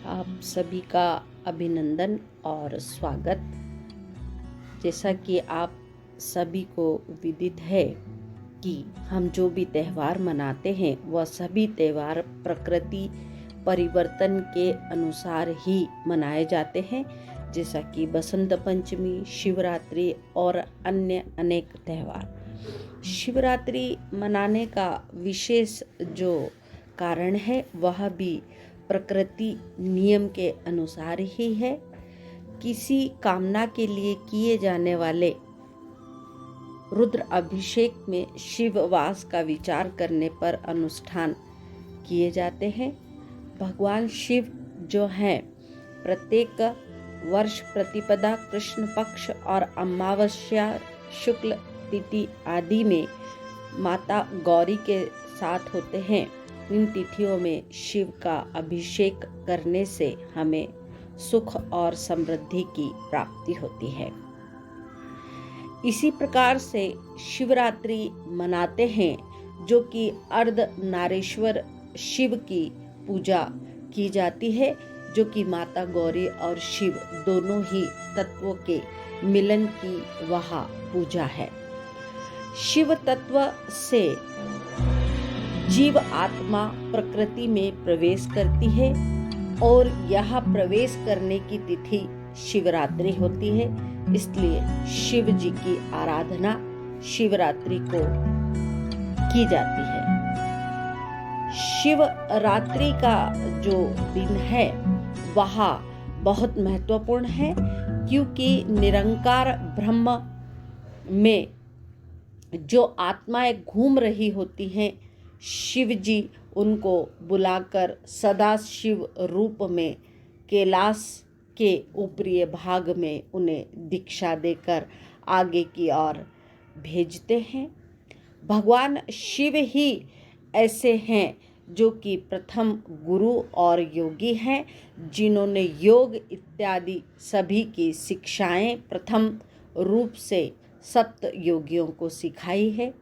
आप सभी का अभिनंदन और स्वागत। जैसा कि आप सभी को विदित है कि हम जो भी त्यौहार मनाते हैं वह सभी त्यौहार प्रकृति परिवर्तन के अनुसार ही मनाए जाते हैं, जैसा कि बसंत पंचमी, शिवरात्रि और अन्य अनेक त्यौहार। शिवरात्रि मनाने का विशेष जो कारण है वह भी प्रकृति नियम के अनुसार ही है। किसी कामना के लिए किए जाने वाले रुद्र अभिषेक में शिववास का विचार करने पर अनुष्ठान किए जाते हैं। भगवान शिव जो हैं प्रत्येक वर्ष प्रतिपदा, कृष्ण पक्ष और अमावस्या, शुक्ल तिथि आदि में माता गौरी के साथ होते हैं। इन तिथियों में शिव का अभिषेक करने से हमें सुख और समृद्धि की प्राप्ति होती है। इसी प्रकार से शिवरात्रि मनाते हैं, जो कि अर्धनारीश्वर शिव की पूजा की जाती है, जो कि माता गौरी और शिव दोनों ही तत्वों के मिलन की वह पूजा है। शिव तत्व से जीव आत्मा प्रकृति में प्रवेश करती है और यह प्रवेश करने की तिथि शिवरात्रि होती है। इसलिए शिव जी की आराधना शिवरात्रि को की जाती है। शिवरात्रि का जो दिन है वह बहुत महत्वपूर्ण है, क्योंकि निरंकार ब्रह्म में जो आत्माएं घूम रही होती हैं, शिव जी उनको बुलाकर सदा शिव रूप में कैलाश के ऊपरी भाग में उन्हें दीक्षा देकर आगे की ओर भेजते हैं। भगवान शिव ही ऐसे हैं जो कि प्रथम गुरु और योगी हैं, जिन्होंने योग इत्यादि सभी की शिक्षाएं प्रथम रूप से सप्त योगियों को सिखाई है।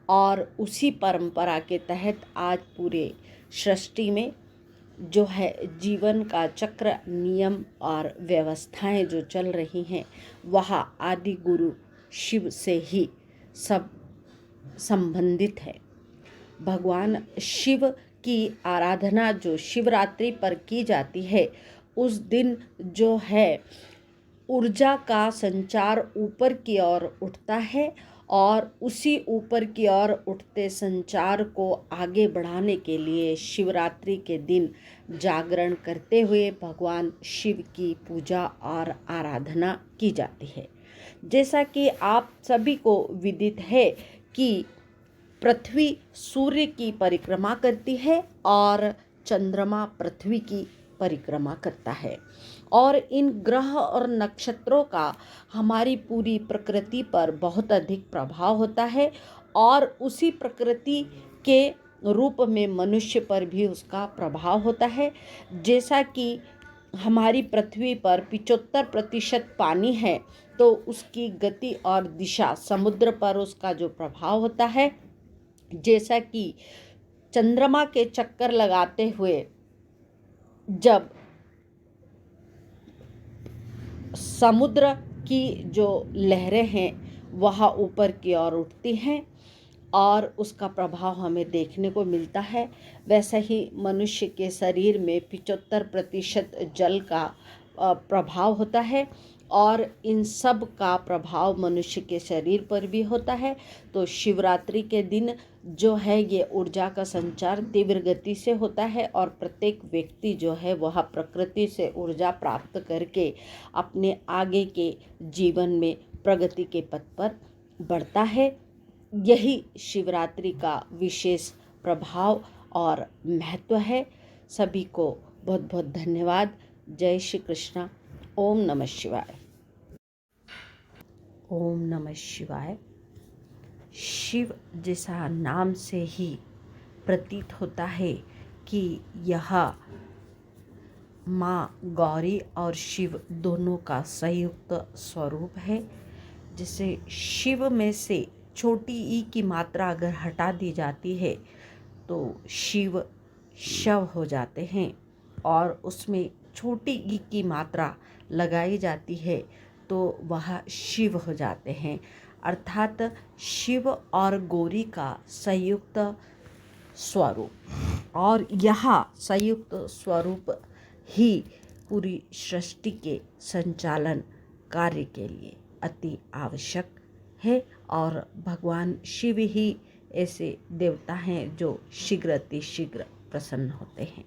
और उसी परंपरा के तहत आज पूरे सृष्टि में जो है जीवन का चक्र, नियम और व्यवस्थाएं जो चल रही हैं वह आदि गुरु शिव से ही सब संबंधित है। भगवान शिव की आराधना जो शिवरात्रि पर की जाती है, उस दिन जो है ऊर्जा का संचार ऊपर की ओर उठता है और उसी ऊपर की ओर उठते संचार को आगे बढ़ाने के लिए शिवरात्रि के दिन जागरण करते हुए भगवान शिव की पूजा और आराधना की जाती है। जैसा कि आप सभी को विदित है कि पृथ्वी सूर्य की परिक्रमा करती है और चंद्रमा पृथ्वी की परिक्रमा करता है, और इन ग्रह और नक्षत्रों का हमारी पूरी प्रकृति पर बहुत अधिक प्रभाव होता है, और उसी प्रकृति के रूप में मनुष्य पर भी उसका प्रभाव होता है। जैसा कि हमारी पृथ्वी पर 75% पानी है, तो उसकी गति और दिशा समुद्र पर उसका जो प्रभाव होता है, जैसा कि चंद्रमा के चक्कर लगाते हुए जब समुद्र की जो लहरें हैं वह ऊपर की ओर उठती हैं और उसका प्रभाव हमें देखने को मिलता है, वैसे ही मनुष्य के शरीर में 75% जल का प्रभाव होता है, और इन सब का प्रभाव मनुष्य के शरीर पर भी होता है। तो शिवरात्रि के दिन जो है ये ऊर्जा का संचार तीव्र गति से होता है, और प्रत्येक व्यक्ति जो है वह प्रकृति से ऊर्जा प्राप्त करके अपने आगे के जीवन में प्रगति के पथ पर बढ़ता है। यही शिवरात्रि का विशेष प्रभाव और महत्व है। सभी को बहुत बहुत धन्यवाद। जय श्री कृष्णा। ओम नमः शिवाय। ओम नमः शिवाय। शिव जैसा नाम से ही प्रतीत होता है कि यह माँ गौरी और शिव दोनों का संयुक्त स्वरूप है। जैसे शिव में से छोटी ई की मात्रा अगर हटा दी जाती है तो शिव शव हो जाते हैं, और उसमें छोटी घी की मात्रा लगाई जाती है तो वह शिव हो जाते हैं। अर्थात शिव और गौरी का संयुक्त स्वरूप, और यह संयुक्त स्वरूप ही पूरी सृष्टि के संचालन कार्य के लिए अति आवश्यक है। और भगवान शिव ही ऐसे देवता हैं जो शीघ्र अतिशीघ्र प्रसन्न होते हैं।